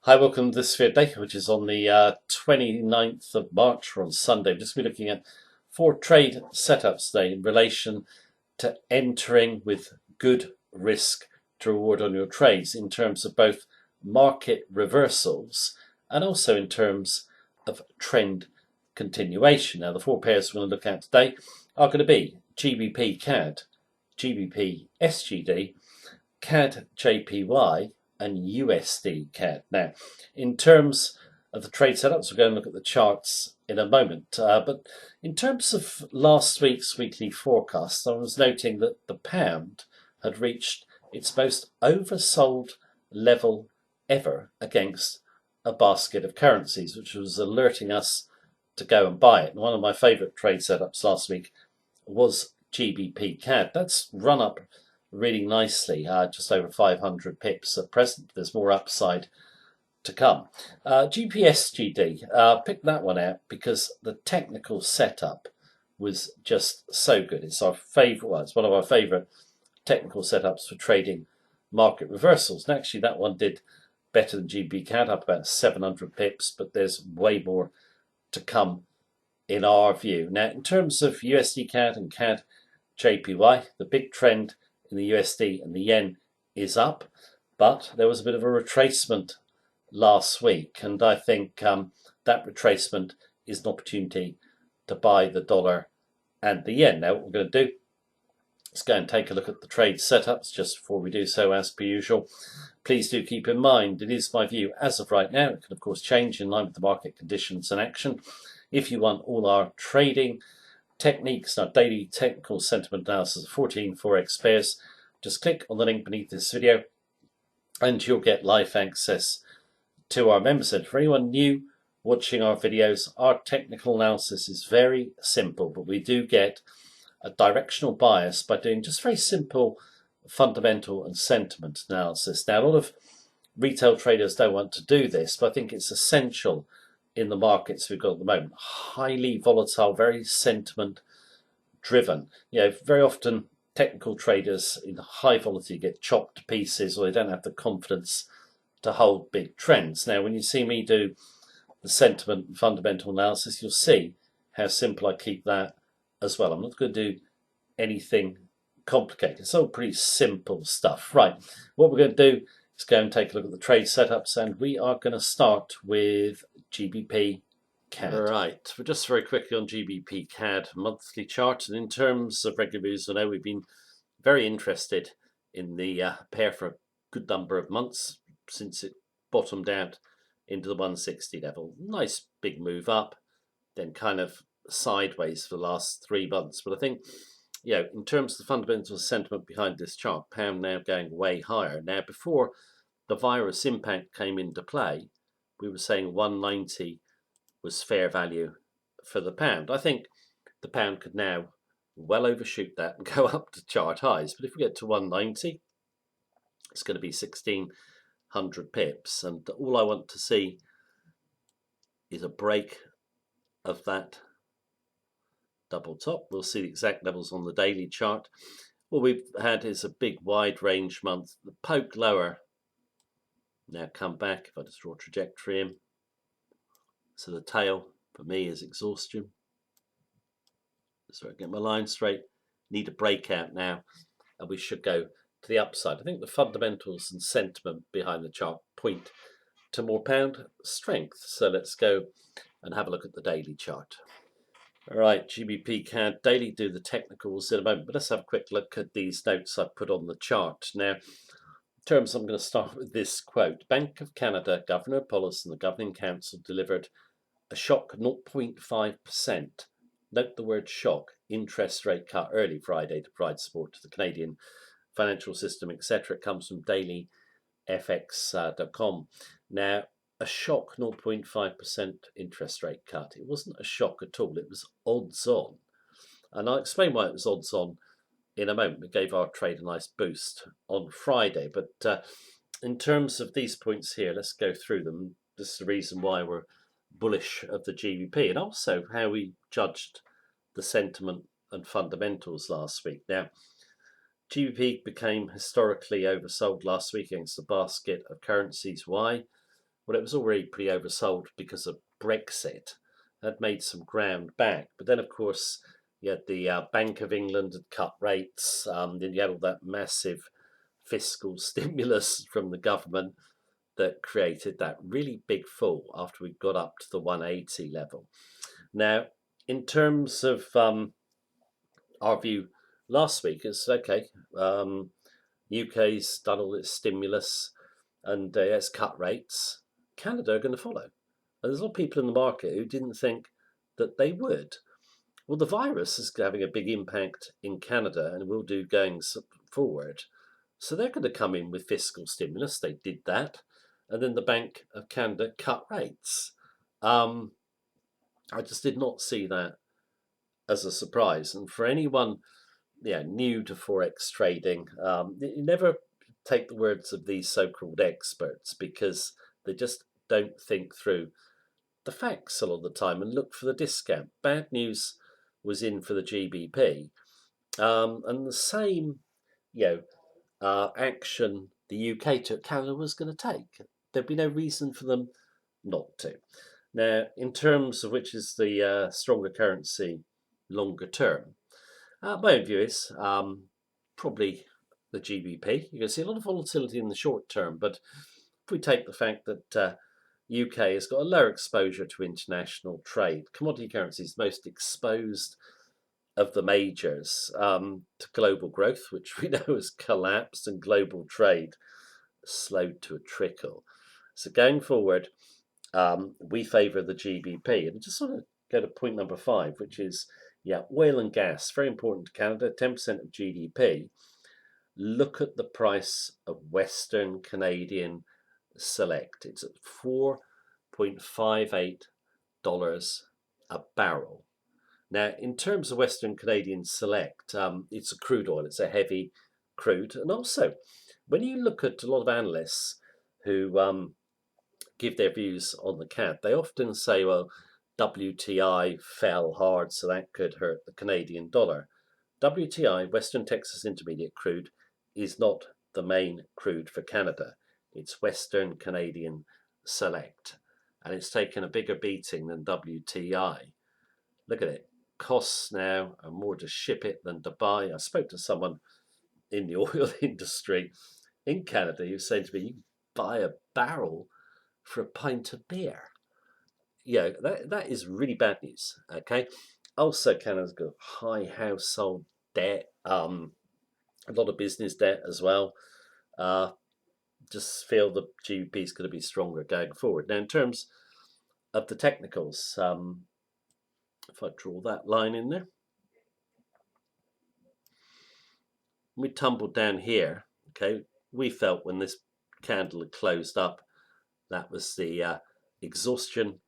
Hi, welcome to this video day, which is on the 29th of March, or on Sunday. We're just going to be looking at four trade setups today in relation to entering with good risk to reward on your trades in terms of both market reversals and also in terms of trend continuation. Now, the four pairs we're going to look at today are going to be GBP CAD, GBP SGD, CAD JPY, and USD CAD. Now, in terms of the trade setups, we're going to look at the charts in a moment. But in terms of last week's weekly forecast, I was noting that the pound had reached its most oversold level ever against a basket of currencies, which was alerting us to go and buy it. And one of my favourite trade setups last week was GBP CAD. That's run up really nicely, just over 500 pips at present. There's more upside to come. GPSGD, picked that one out because the technical setup was just so good. It's our favourite one. It's one of our favourite technical setups for trading market reversals. And actually, that one did better than GBP CAD, up about 700 pips, but there's way more to come in our view. Now, in terms of USD CAD and CAD JPY, the big trend in the USD and the yen is up, but there was a bit of a retracement last week, and I think that retracement is an opportunity to buy the dollar and the yen. Now, what we're going to do is go and take a look at the trade setups. Just before we do so, as per usual, please do keep in mind it is my view as of right now. It can of course change in line with the market conditions and action. If you want all our trading techniques and our daily technical sentiment analysis of 14 Forex pairs, just click on the link beneath this video and you'll get live access to our member centre. For anyone new watching our videos, our technical analysis is very simple, but we do get a directional bias by doing just very simple fundamental and sentiment analysis. Now, a lot of retail traders don't want to do this, but I think it's essential in the markets we've got at the moment. Highly volatile, very sentiment driven. Very often technical traders in high volatility get chopped to pieces, or they don't have the confidence to hold big trends. Now, when you see me do the sentiment and fundamental analysis, you'll see how simple I keep that as well. I'm not going to do anything complicated. It's all pretty simple stuff. Right, what we're going to do is go and take a look at the trade setups, and we are going to start with GBP CAD. Right, we're just very quickly on GBP CAD monthly chart, and in terms of regular views, I know we've been very interested in the pair for a good number of months since it bottomed out into the 160 level. Nice big move up, then kind of sideways for the last 3 months. But I think, in terms of the fundamental sentiment behind this chart, pound now going way higher. Now, before the virus impact came into play, we were saying 190 was fair value for the pound. I think the pound could now well overshoot that and go up to chart highs. But if we get to 190, it's going to be 1600 pips. And all I want to see is a break of that double top. We'll see the exact levels on the daily chart. What we've had is a big wide range month. The poke lower, now come back. If I just draw trajectory in, so the tail for me is exhaustion. So I get my line straight. Need a breakout now, and we should go to the upside. I think the fundamentals and sentiment behind the chart point to more pound strength. So let's go and have a look at the daily chart. All right, GBP CAD daily, do the technicals in a moment, but let's have a quick look at these notes I put on the chart. Now, in terms, I'm going to start with this quote. Bank of Canada Governor Polis and the Governing Council delivered a shock 0.5%. Note the word shock, interest rate cut early Friday to provide support to the Canadian financial system, etc. It comes from dailyfx.com. Now, a shock 0.5% interest rate cut. It wasn't a shock at all. It was odds on. And I'll explain why it was odds on in a moment. It gave our trade a nice boost on Friday. But in terms of these points here, let's go through them. This is the reason why we're bullish of the GBP, and also how we judged the sentiment and fundamentals last week. Now, GBP became historically oversold last week against a basket of currencies. Why? Well, it was already pretty oversold because of Brexit. Had made some ground back, but then of course you had the Bank of England had cut rates. Then you had all that massive fiscal stimulus from the government that created that really big fall after we got up to the 180 level. Now, in terms of our view last week, it's okay. UK's done all its stimulus and it's cut rates. Canada are going to follow. And there's a lot of people in the market who didn't think that they would. Well, the virus is having a big impact in Canada and will do going forward. So they're going to come in with fiscal stimulus. They did that. And then the Bank of Canada cut rates. I just did not see that as a surprise. And for anyone new to Forex trading, you never take the words of these so-called experts because they just don't think through the facts a lot of the time and look for the discount. Bad news was in for the GBP, and the same, action the UK took, Canada was going to take. There'd be no reason for them not to. Now, in terms of which is the stronger currency longer term, my own view is probably the GBP. You can see a lot of volatility in the short term, but if we take the fact that UK has got a lower exposure to international trade, commodity currencies most exposed of the majors to global growth, which we know has collapsed, and global trade slowed to a trickle. So going forward, we favour the GBP. And just sort of go to point number 5, which is, oil and gas, very important to Canada, 10% of GDP. Look at the price of Western Canadian Select. It's at $4.58 a barrel. Now, in terms of Western Canadian Select, it's a crude oil. It's a heavy crude. And also, when you look at a lot of analysts who give their views on the CAD, they often say, well, WTI fell hard, so that could hurt the Canadian dollar. WTI, Western Texas Intermediate crude, is not the main crude for Canada. It's Western Canadian Select. And it's taken a bigger beating than WTI. Look at it. Costs now are more to ship it than to buy. I spoke to someone in the oil industry in Canada who said to me, you can buy a barrel for a pint of beer. That is really bad news. Okay. Also, Canada's got high household debt, a lot of business debt as well. Just feel the GDP is going to be stronger going forward. Now, in terms of the technicals, if I draw that line in there, we tumbled down here. Okay, we felt when this candle had closed up, that was the exhaustion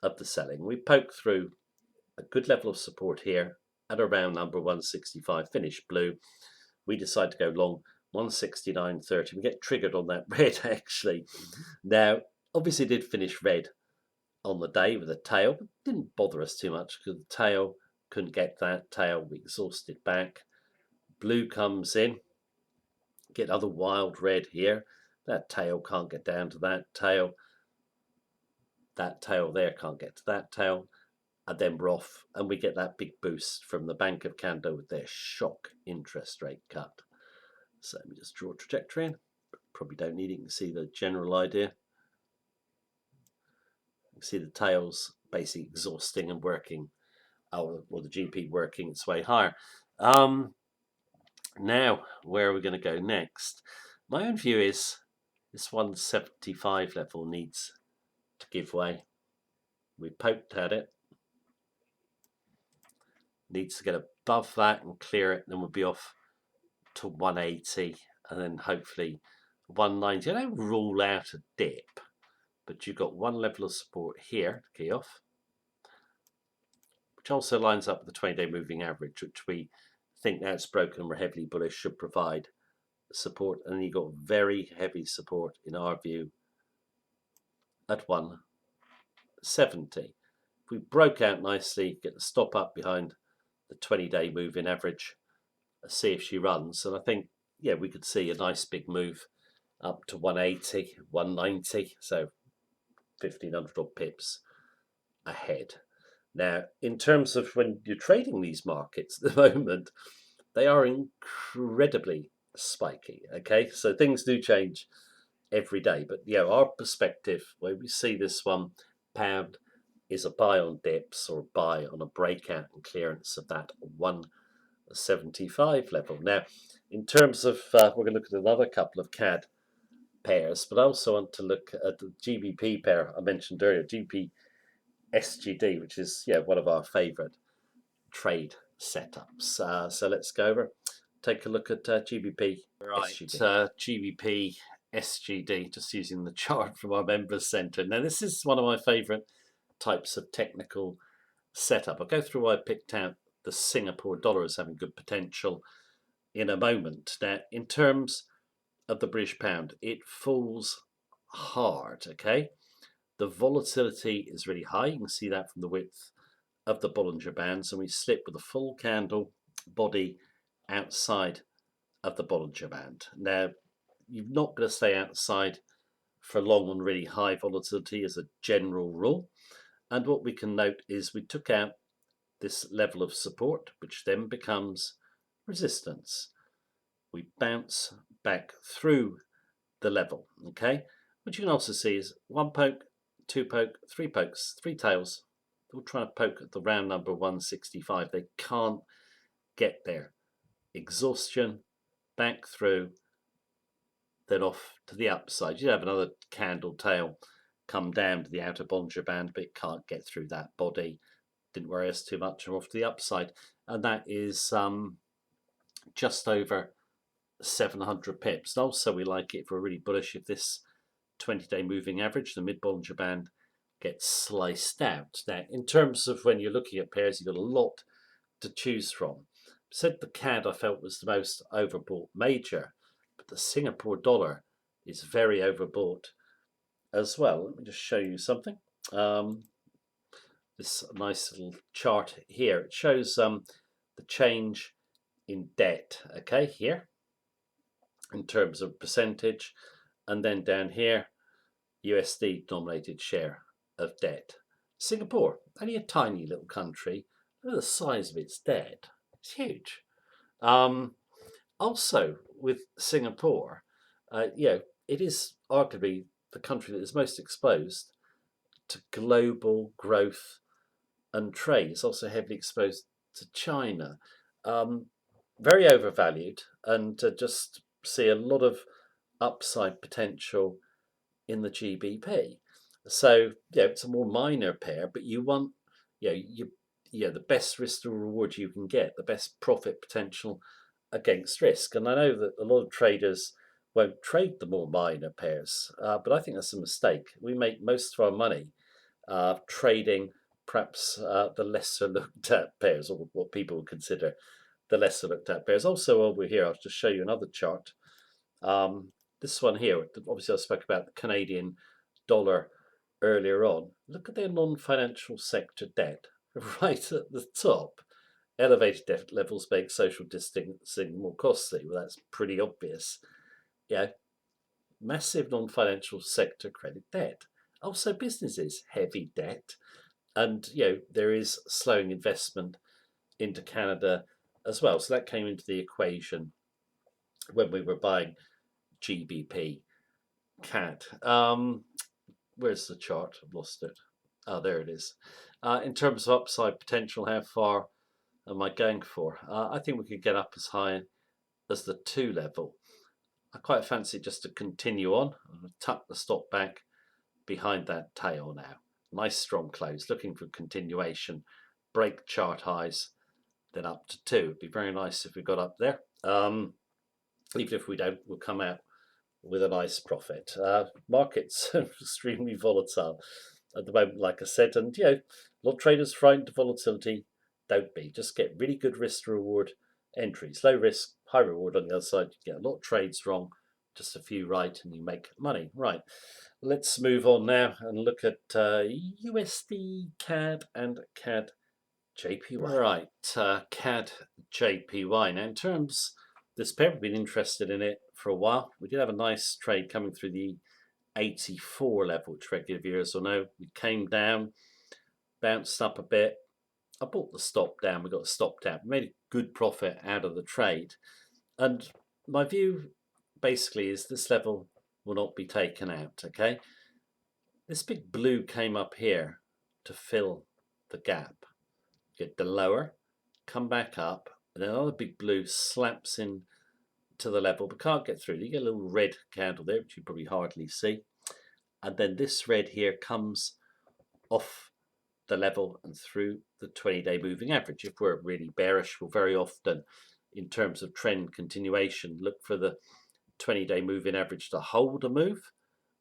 of the selling. We poked through a good level of support here at around number 165, finished blue. We decided to go long 169.30. We get triggered on that red actually. Now, obviously, did finish red on the day with a tail, but didn't bother us too much because the tail couldn't get that tail. We exhausted back. Blue comes in, get another wild red here. That tail can't get down to that tail. That tail there can't get to that tail. And then we're off, and we get that big boost from the Bank of Canada with their shock interest rate cut. So let me just draw a trajectory in. Probably don't need it. You can see the general idea. You can see the tails basically exhausting and working, or the GP working its way higher. Now, where are we going to go next? My own view is this 175 level needs to give way. We poked at it. Needs to get above that and clear it, then we'll be off to 180 and then hopefully 190. I don't rule out a dip, but you've got one level of support here to key off, which also lines up with the 20-day moving average, which we think now it's broken, we're heavily bullish, should provide support. And then you've got very heavy support in our view at 170. If we broke out nicely, get the stop up behind the 20-day moving average, see if she runs, and I think we could see a nice big move up to 180, 190. So 1,500 odd pips ahead. Now, in terms of when you're trading these markets at the moment, they are incredibly spiky. Okay, so things do change every day, but our perspective, where we see this one, pound is a buy on dips or a buy on a breakout and clearance of that 175 level. Now, in terms of, we're going to look at another couple of CAD pairs, but I also want to look at the GBP pair I mentioned earlier, GBP SGD, which is one of our favorite trade setups. So let's go over, take a look at GBP SGD. GBP SGD, just using the chart from our members center. Now this is one of my favorite types of technical setup. I'll go through why I picked out the Singapore dollar as having good potential in a moment. Now, in terms of the British pound, it falls hard. Okay, the volatility is really high. You can see that from the width of the Bollinger Bands, and we slip with a full candle body outside of the Bollinger Band. Now, you're not going to stay outside for long on really high volatility as a general rule. And what we can note is we took out this level of support, which then becomes resistance. We bounce back through the level. Okay, what you can also see is one poke, two poke, three pokes, three tails. They'll try to poke at the round number 165. They can't get there. Exhaustion, back through, then off to the upside. You have another candle tail come down to the outer Bollinger Band, but it can't get through that body. Didn't worry us too much. We're off to the upside, and that is just over 700 pips. And also, we like it if we're really bullish if this 20-day moving average, the mid Bollinger Band, gets sliced out. Now, in terms of when you're looking at pairs, you've got a lot to choose from. Said the CAD I felt was the most overbought major, but the Singapore dollar is very overbought as well. Let me just show you something. This nice little chart here. It shows the change in debt. Okay, here in terms of percentage, and then down here, USD denominated share of debt. Singapore, only a tiny little country. Look at the size of its debt. It's huge. Also, with Singapore, it is arguably the country that is most exposed to global growth and trade. It's also heavily exposed to China. Very overvalued, and just see a lot of upside potential in the GBP. So it's a more minor pair, but you want the best risk to reward you can get, the best profit potential against risk. And I know that a lot of traders won't trade the more minor pairs, but I think that's a mistake. We make most of our money trading perhaps the lesser looked at pairs, or what people would consider the lesser looked at pairs. Also over here, I'll just show you another chart. This one here, obviously I spoke about the Canadian dollar earlier on. Look at their non-financial sector debt right at the top. Elevated debt levels make social distancing more costly. Well, that's pretty obvious. Massive non-financial sector credit debt. Also, businesses, heavy debt. And, there is slowing investment into Canada as well. So that came into the equation when we were buying GBP CAD. Where's the chart? I've lost it. Oh, there it is. In terms of upside potential, how far am I going for? I think we could get up as high as the 2 level. I quite fancy just to continue on. I'm going to tuck the stop back behind that tail now. Nice strong close, looking for continuation. Break chart highs, then up to 2. It'd be very nice if we got up there. Even if we don't, we'll come out with a nice profit. Markets are extremely volatile at the moment, like I said, and a lot of traders frightened of volatility. Don't be. Just get really good risk to reward entries. Low risk, high reward on the other side. You get a lot of trades wrong, just a few right, and you make money. Right. Let's move on now and look at USD, CAD, and CAD JPY. Right, CAD JPY. Now, in terms of this pair, we've been interested in it for a while. We did have a nice trade coming through the 84 level, which regular viewers will know. We came down, bounced up a bit. I bought the stop down. We got a stop down. We made a good profit out of the trade. And my view basically is this level will not be taken out. Okay, this big blue came up here to fill the gap. Get the lower, come back up, and another big blue slaps in to the level but can't get through. You get a little red candle there, which you probably hardly see. And then this red here comes off the level and through the 20-day moving average. If we're really bearish, we'll very often, in terms of trend continuation, look for the 20-day moving average to hold a move,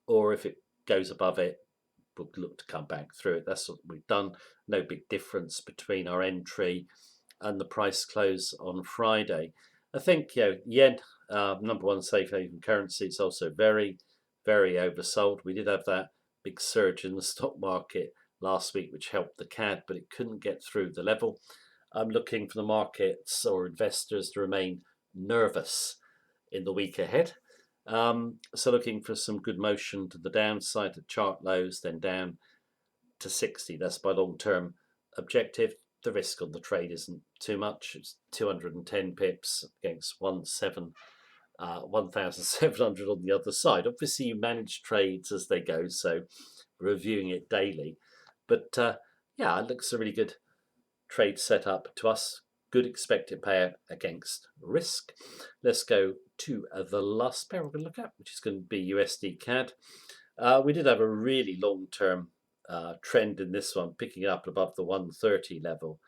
or if it goes above it, we'll look to come back through it. That's what we've done. No big difference between our entry and the price close on Friday. I think yen, number one safe haven currency, it's also very, very oversold. We did have that big surge in the stock market last week, which helped the CAD, but it couldn't get through the level. I'm looking for the markets or investors to remain nervous in the week ahead. So looking for some good motion to the downside at chart lows, then down to 60. That's my long-term objective. The risk on the trade isn't too much. It's 210 pips against 1,700 on the other side. Obviously, you manage trades as they go, so reviewing it daily. But yeah, it looks a really good trade setup to us. Good expected payout against risk. Let's go to the last pair we're going to look at, which is going to be USD CAD. We did have a really long-term trend in this one, picking up above the 130 level,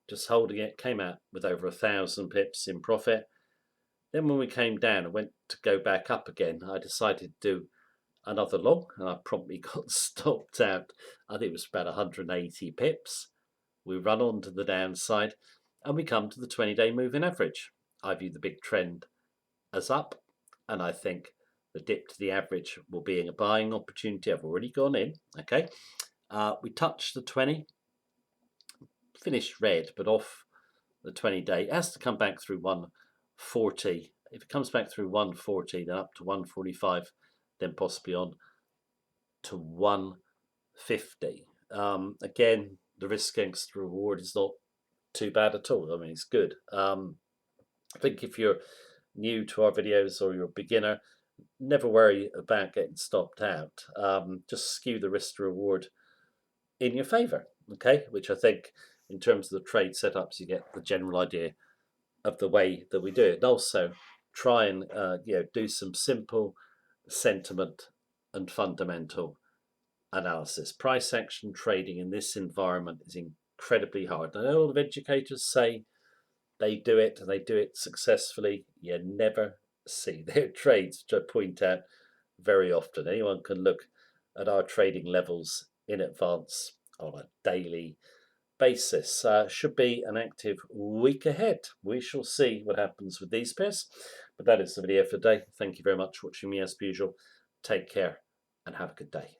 just holding it, came out with over 1,000 pips in profit. Then when we came down and went to go back up again, I decided to do another long, and I promptly got stopped out. I think it was about 180 pips. We run on to the downside, and we come to the 20-day moving average. I view the big trend as up, and I think the dip to the average will be a buying opportunity. I've already gone in. Okay, we touched the 20, finished red, but off the 20-day. It has to come back through 140. If it comes back through 140, then up to 145, then possibly on to 150. Again, the risk against the reward is not too bad at all. I mean, it's good. I think if you're new to our videos or you're a beginner, never worry about getting stopped out. Just skew the risk to reward in your favor, okay? Which I think in terms of the trade setups, you get the general idea of the way that we do it. And also try and do some simple sentiment and fundamental analysis. Price action trading in this environment is incredibly hard. I know a lot of educators say they do it and they do it successfully. You never see their trades, which I point out very often. Anyone can look at our trading levels in advance on a daily basis. Should be an active week ahead. We shall see what happens with these pairs. But that is the video for today. Thank you very much for watching me as usual. Take care and have a good day.